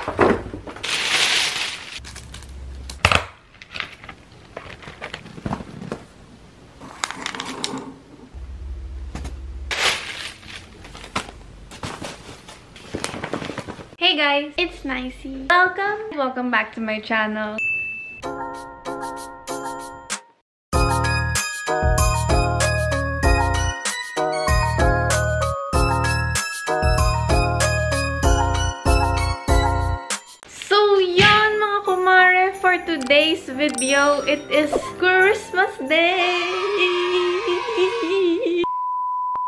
Hey guys, it's Nicey. Welcome back to my channel. So yan mga kumare, for today's video, it is Christmas Day!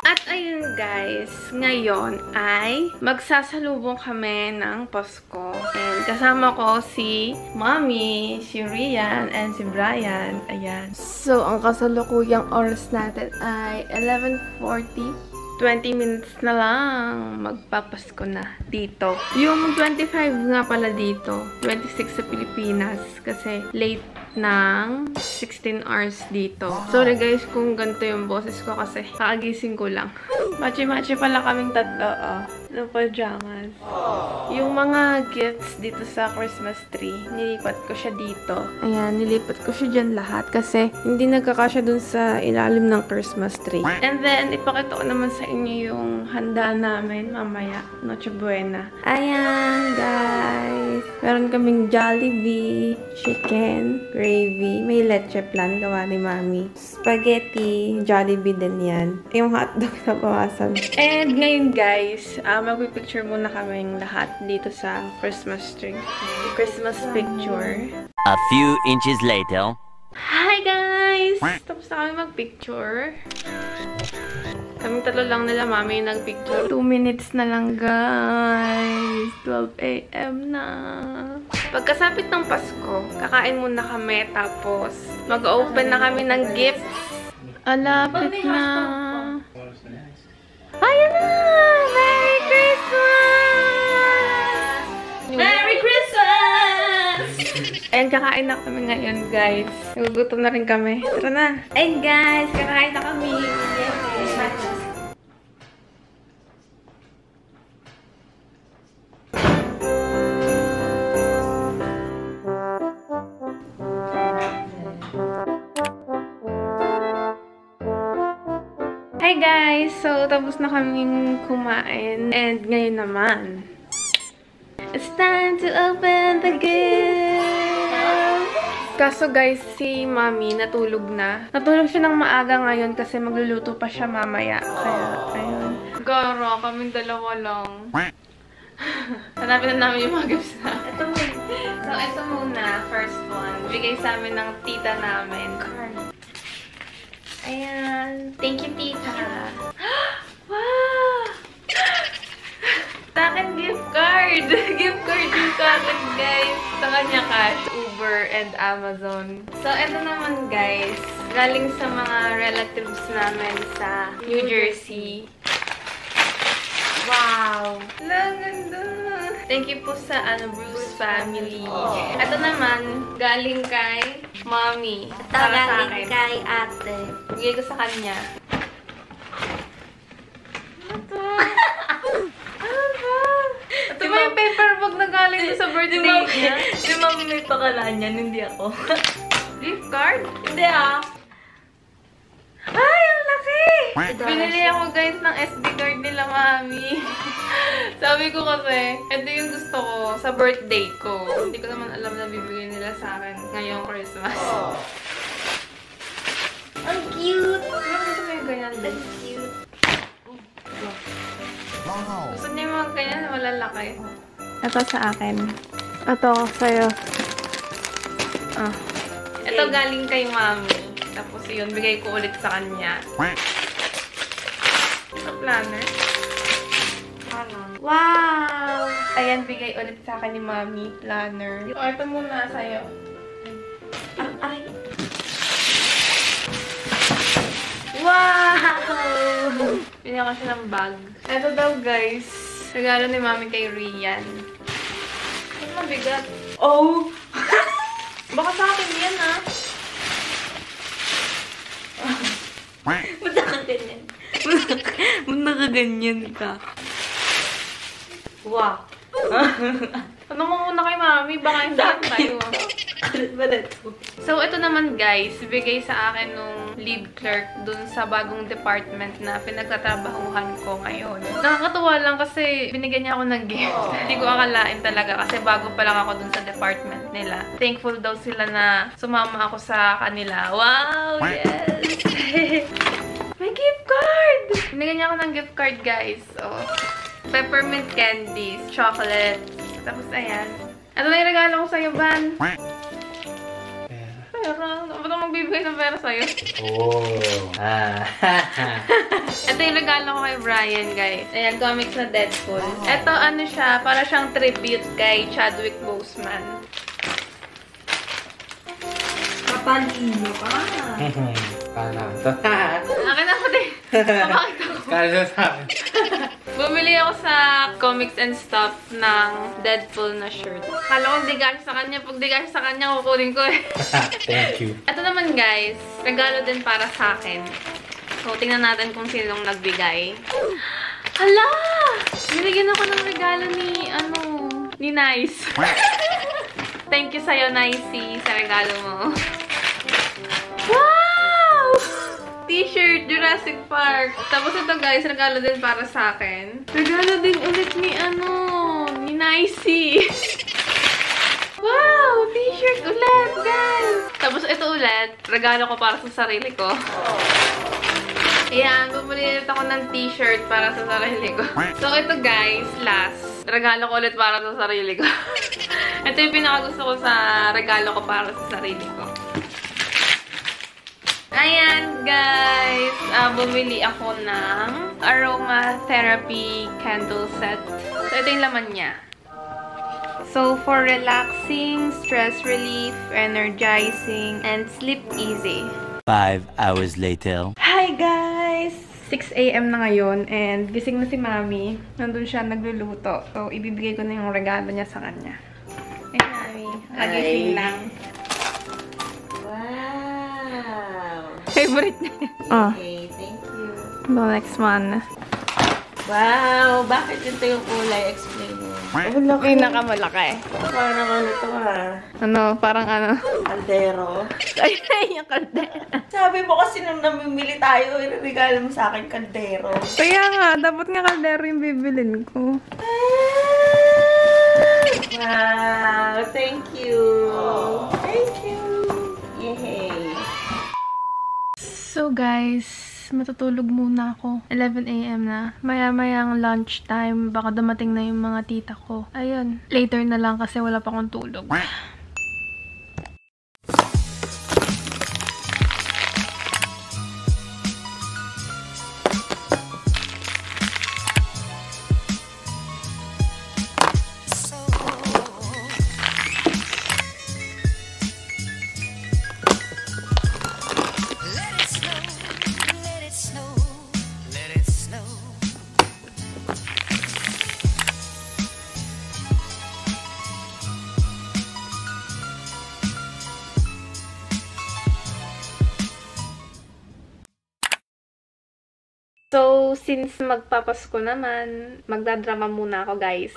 At ayun guys, ngayon ay magsasalubong kami ng Pasko. And kasama ko si Mommy, si Rian, and si Brian. Ayan. So, ang kasalukuyang oras natin ay 11:40. 20 minutes na lang magpapasko na dito. Yung 25 nga pala dito, 26 sa Pilipinas kasi late ng 16 hours dito. Sorry guys kung ganito yung boses ko kasi kakagising ko lang. Machi-machi pala kaming tatlo, ng pajamas. Yung mga gifts dito sa Christmas tree, nilipat ko siya dito. Ayan, nilipat ko siya dyan lahat kasi hindi nagkakasya dun sa ilalim ng Christmas tree. And then, ipakita ko naman sa inyo yung handa namin mamaya, Noche Buena. Ayan, guys! Meron kaming Jollibee, chicken, gravy, may leche plan gawa ni Mami. Spaghetti, Jollibee din yan. Yung hotdog na bawasan. And ngayon guys, magpipicture muna kaming lahat dito sa Christmas tree. Christmas picture. A few inches later. Hi guys! Tapos na kami magpicture. Kaming tatlo lang nila, Mami, yung nagpicture. 2 minutes na lang, guys. 12 AM na. Pagkasapit ng Pasko, kakain muna kami, tapos mag-open na kami ng gifts. Alapit na. Ayan na! Merry Christmas! Merry Christmas! Ayan, kakain na kami ngayon, guys. Nagugutom na rin kami. Tara na. Ayan, guys, kakain na kami. Yes. Hi guys! So, tapos na kaming kumain. And ngayon naman, it's time to open the gift! Kaso guys, si Mommy natulog na. Natulog siya ng maaga ngayon kasi magluluto pa siya mamaya. Kaya, ayun. Gara, kaming dalawa lang. Hanapin na namin yung mga gifts na. So, ito muna. First one. Bigay sa amin ng tita namin. Card. Ayan. Thank you, tita. Wow! Sa akin, gift card. Gift card yung sa akin, guys. Sa kanya cash, Uber, and Amazon. So, ito naman, guys. Galing sa mga relatives namin sa New Jersey. Wow! Ang ganda! Thank you po sa Bruce family. Ito naman, galing kay Mommy. Para sa akin. Kay ate. Bigay ko sa kanya. Ano to? Ano ba? Ito ba yung paper bag na galing sa birthday niya? Si Mami may pakalaan yan, hindi ako. Gift card? Hindi ah. Ay, ang laki! Binili ako guys ng SD card nila, Mami. Sabi ko kasi, ito yung gusto ko sa birthday ko. Hindi ko naman alam na bibigyan nila sa akin ngayong Christmas. Ang cute! Gusto mo yung ganyan din? Ang cute. Gusto niya yung mga ganyan na malalaki. Ito sa akin. Ito sa'yo. Ito galing kay Mami. Tapos yun, bigay ko ulit sa kanya. Ito planner. Wow! Ayan, bigay ulit sa akin ni Mami. Planner. O, ito muna sa'yo. Ay! Wow! Pinaka siya ng bag. Ito daw, guys. Regalo ni Mami kay Rian. Ay, mabigat. Oh! Baka sa akin yan, ha? Ba't nakaganyan? Ba't nakaganyan ka? Wow! Ano mo Mami. Baka hindi tayo. Kulit ba Deadpool? So, ito naman guys, bigay sa akin nung lead clerk dun sa bagong department na pinagtatrabahuhan ko ngayon. Nakakatuwa lang kasi binigyan niya ako ng gift. Hindi ko akalain talaga kasi bago pa lang ako dun sa department nila. Thankful daw sila na sumama ako sa kanila. Wow! Yes! May gift card! Binigyan niya ako ng gift card guys. Oh. Peppermint candies, chocolate. Tapos ayan. Ito na yung regalo ko sa'yo, Van. Pera. Dapat ako magbibigay ng pera sa'yo. Oh. Ito yung regalo ko kay Brian, guys. Ayan, comics na Deadpool. Ito, ano siya, para siyang tribute kay Chadwick Boseman. Matalino ka. Kala ito. Akin ako din. Kapakit ako. Kala sa akin. Bumili ako sa comics and stuff ng Deadpool na shirt. Kala ko di galing sa kanya. Pag di galing sa kanya, kukunin ko eh. Thank you. Ito naman guys, regalo din para sa akin. So, tingnan natin kung sinong nagbigay. Hala! Binigyan ako ng regalo ni Nice. Thank you sa'yo, Nicey, sa regalo mo. Wow! T-shirt, Jurassic Park. Tapos ito guys, regalo din para sa akin. Regalo din ulit ni Nicey. Wow! T-shirt ulit, guys! Tapos ito ulit, regalo ko para sa sarili ko. Ayan, bumili ulit ako ng t-shirt para sa sarili ko. So ito guys, last. Regalo ko ulit para sa sarili ko. Ito yung pinakagusto ko sa regalo ko para sa sarili ko. Ayan, guys. Bumili ako ng aromatherapy candle set. So, ito yung laman niya. So, for relaxing, stress relief, energizing, and sleep easy. 5 hours later. Hi, guys! 6 AM na ngayon and gising na si Mami. Nandun siya nagluluto. So, ibibigay ko na yung regalo niya sa kanya. Hey, Mami. Nagising lang. Favorite niya. Oh. Okay, thank you. The next one. Wow! Bakit ito yung kulay? Explain mo. Pinakamalaki. Parang naman ito Ano, parang ano. Kaldero. Ay, yung kaldera. Sabi mo kasi nung namimili tayo, regalo mo sa akin kaldero. Kaya nga, dapat nga kaldero yung bibilin ko. Wow! Thank you! Thank you! Yay! So guys, matutulog muna ako. 11 AM na. Maya-mayang lunchtime. Baka dumating na yung mga tita ko. Ayun. Later na lang kasi wala pa akong tulog. So, since magpapasko naman, magdadrama muna ako, guys.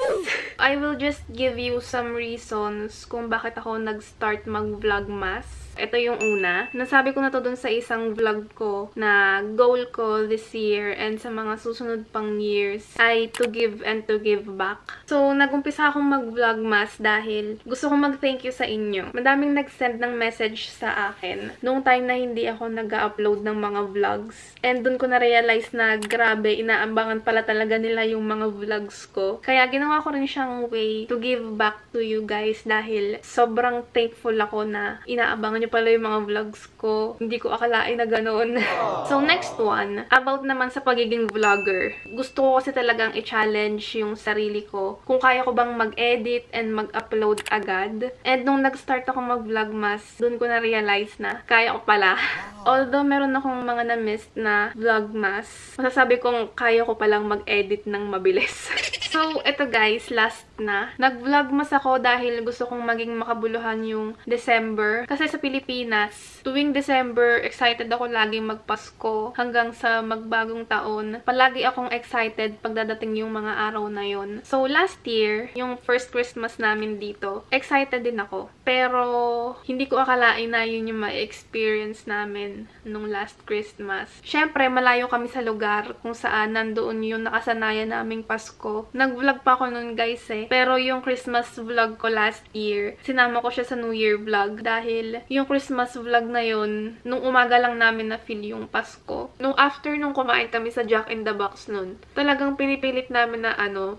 I will just give you some reasons kung bakit ako nag-start mag-vlogmas. Ito yung una. Nasabi ko na to dun sa isang vlog ko na goal ko this year and sa mga susunod pang years ay to give and to give back. So, nagumpisa akong mag-vlogmas dahil gusto kong mag-thank you sa inyo. Madaming nag-send ng message sa akin nung time na hindi ako nag-upload ng mga vlogs. And dun ko na-realize na grabe, inaabangan pala talaga nila yung mga vlogs ko. Kaya ginawa ko rin siyang way to give back to you guys dahil sobrang thankful ako na inaabangan nyo pala yung mga vlogs ko. Hindi ko akalain na ganoon. So, next one, about naman sa pagiging vlogger. Gusto ko kasi talagang i-challenge yung sarili ko. Kung kaya ko bang mag-edit and mag-upload agad. And nung nag-start ako mag-vlogmas, dun ko na-realize na kaya ko pala. Although meron akong mga na-miss na vlogmas, masasabi sabi kong kaya ko palang mag-edit ng mabilis. So, eto guys, last na. Nag-vlogmas ako dahil gusto kong maging makabuluhan yung December. Kasi sa Pilipinas, tuwing December, excited ako laging magpasko hanggang sa magbagong taon. Palagi akong excited pag dadating yung mga araw na yon. So, last year, yung first Christmas namin dito, excited din ako. Pero, hindi ko akalain na yun yung ma-experience namin nung last Christmas. Syempre, malayo kami sa lugar kung saan nandoon yung nakasanayan naming Pasko. Nag-vlog pa ako nun guys Pero yung Christmas vlog ko last year, sinama ko siya sa New Year vlog dahil yung Christmas vlog na yun, nung umaga lang namin na-feel yung Pasko. Nung afternoon kumain kami sa Jack in the Box nun, talagang pinipilit namin na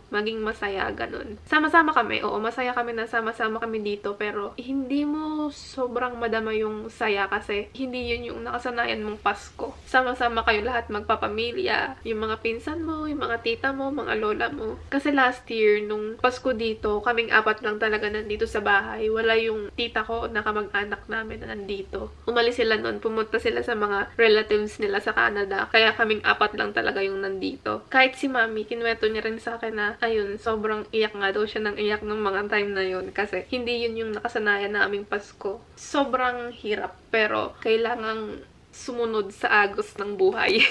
maging masaya, ganun. Sama-sama kami, oo, masaya kami na sama-sama kami dito, pero hindi mo sobrang madama yung saya kasi hindi yun yung nakasanayan mong Pasko. Sama-sama kayo lahat magpapamilya, yung mga pinsan mo, yung mga tita mo, mga lola mo. Kasi last year, nung Pasko dito, kaming 4 lang talaga nandito sa bahay. Wala yung tita ko na kamag-anak namin na nandito. Umalis sila nun, pumunta sila sa mga relatives nila sa Canada. Kaya kaming 4 lang talaga yung nandito. Kahit si Mami, kinuwento niya rin sa akin na, ayun, sobrang iyak nga daw siya ng iyak ng mga time na yun. Kasi hindi yun yung nakasanayan naming Pasko. Sobrang hirap, pero kailangang sumunod sa agos ng buhay.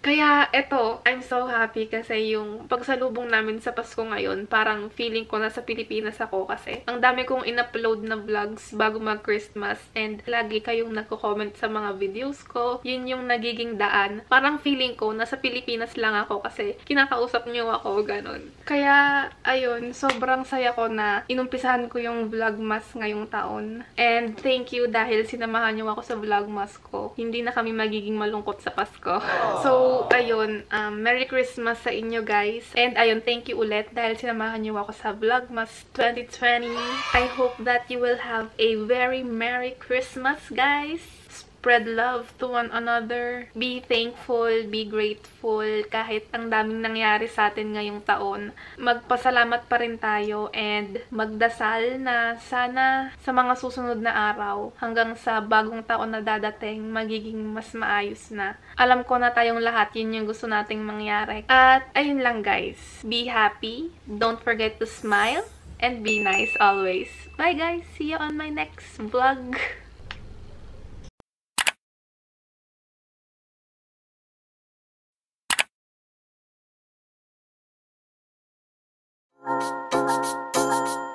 Kaya, eto, I'm so happy kasi yung pagsalubong namin sa Pasko ngayon, parang feeling ko nasa Pilipinas ako kasi ang dami kong in-upload na vlogs bago mag-Christmas and lagi kayong nagko-comment sa mga videos ko. Yun yung nagiging daan. Parang feeling ko nasa Pilipinas lang ako kasi kinakausap niyo ako, ganun. Kaya, ayun, sobrang saya ko na inumpisahan ko yung vlogmas ngayong taon. And thank you dahil sinamahan niyo ako sa vlogmas ko. Hindi na kami magiging malungkot sa Pasko. So, ayun, Merry Christmas sa inyo guys. And ayun, thank you ulit dahil sinamahan niyo ako sa Vlogmas 2020. I hope that you will have a very Merry Christmas guys. Spread love to one another. Be thankful, be grateful. Kahit ang daming nangyari sa atin ngayong taon, magpasalamat pa rin tayo and magdasal na sana sa mga susunod na araw hanggang sa bagong taon na dadating, magiging mas maayos na. Alam ko na tayong lahat, yun yung gusto nating mangyari. At ayun lang guys. Be happy. Don't forget to smile. And be nice always. Bye guys! See you on my next vlog! Thank you.